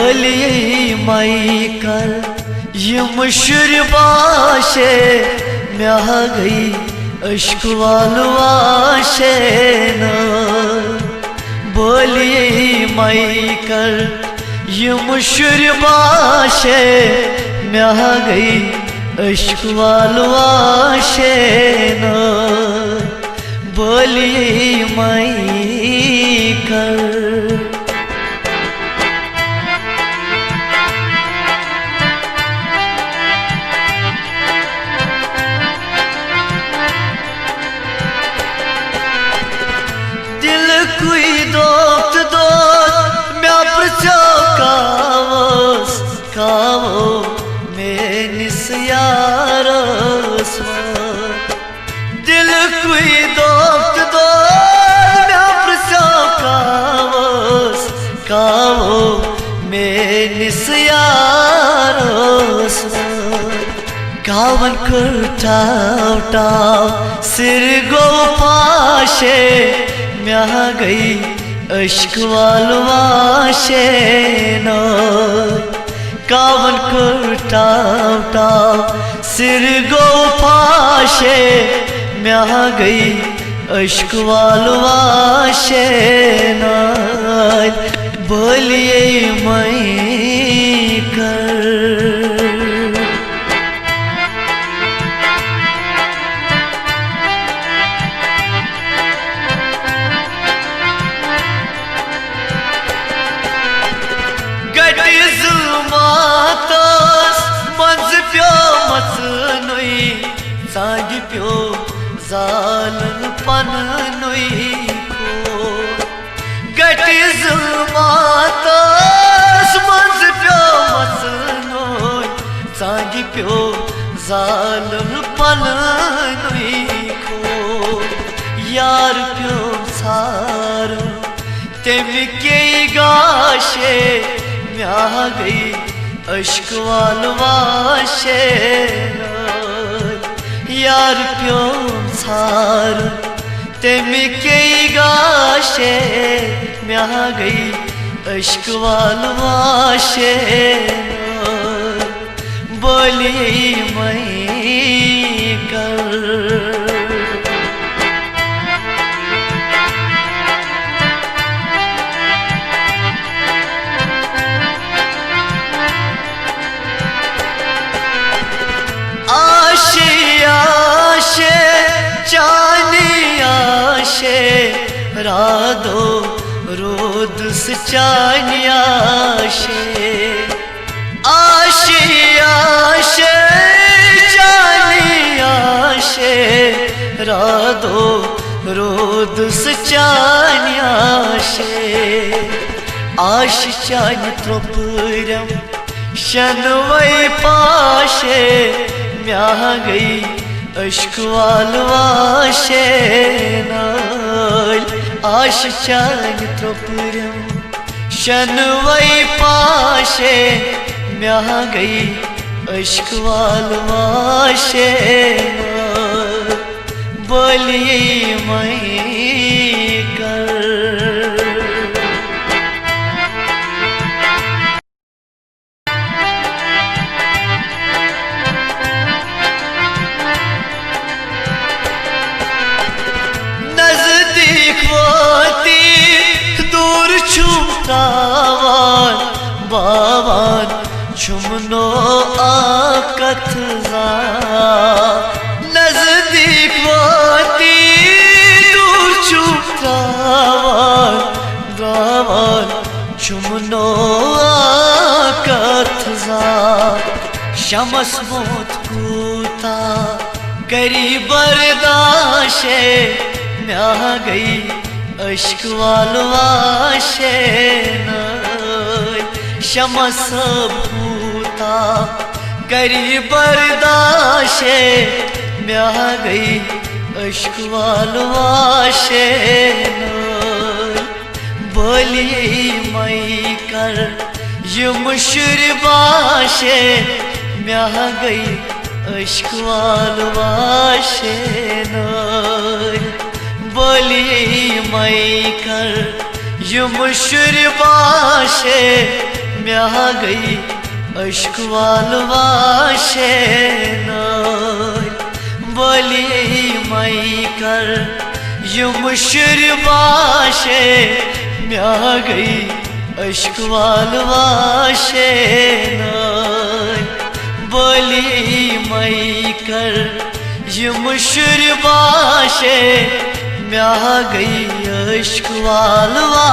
बोलिए माई कर ये मुशरबाशे म्याह गई अश्क वालवाशे न। बोलिए माई कर ये मुशरबाशे म्याह गई अश्क वालवाशे न। बोलिए माई कर कोई दोस्त दोस्त मैं प्रचो कावस कावो मैं निस्यारस दिल कोई दोस्त दोस्त मैं प्रचो कावस कावो मैं निस्यारस कावन कर टाव टाव सिर गो पाशे म्याह गई अश्क वालवाशे न। कावन कर टाव टाव सिर गो पाशे म्याह गई अश्क वालवाशे न। बोलिए मैं कर सांगी प्यो जालन पन नुई को गटिज मातास मंज प्यो मसनोई सांगी प्यो जालन पन नुई को यार प्यो सार तेम के गाशे म्याह गई अश्क वालवाशे यार प्यो सार तेम के गाशे म्याह गई अश्क वालवाशे बोलिए मैं कर राधो रोद सचानियाशे आशे आशे जानियाशे राधो रोद सचानियाशे आश चान त्रोपुरम शनवै पाशे म्याह गई अश्क वालवाशे न। आश चान त्रोपुरम शनवै पाशे म्याह गई अश्क वालवाशे न। बोलिए मैं कर बावन चुमनो आकत नजदीक वाती दूर चुमरावन रावन चुमनो आकत शमस मोत कूता करी बर्दाशे म्याह गई अश्क वालवाशे न। शमस भूता करी बर्दाशे म्याह गई अश्क वालवाशे न। बोलिए मैं कर ये मुशरबाशे म्याह गई अश्क वालवाशे न। बोलिए मैं कर ये मुशरबाशे म्या गई अश्क वालवाशे बोली मई कर युमुशर बाशे म्या गई अश्क वालवाशे बोली मई कर युमुशर बाशे म्या गई अश्क वालवा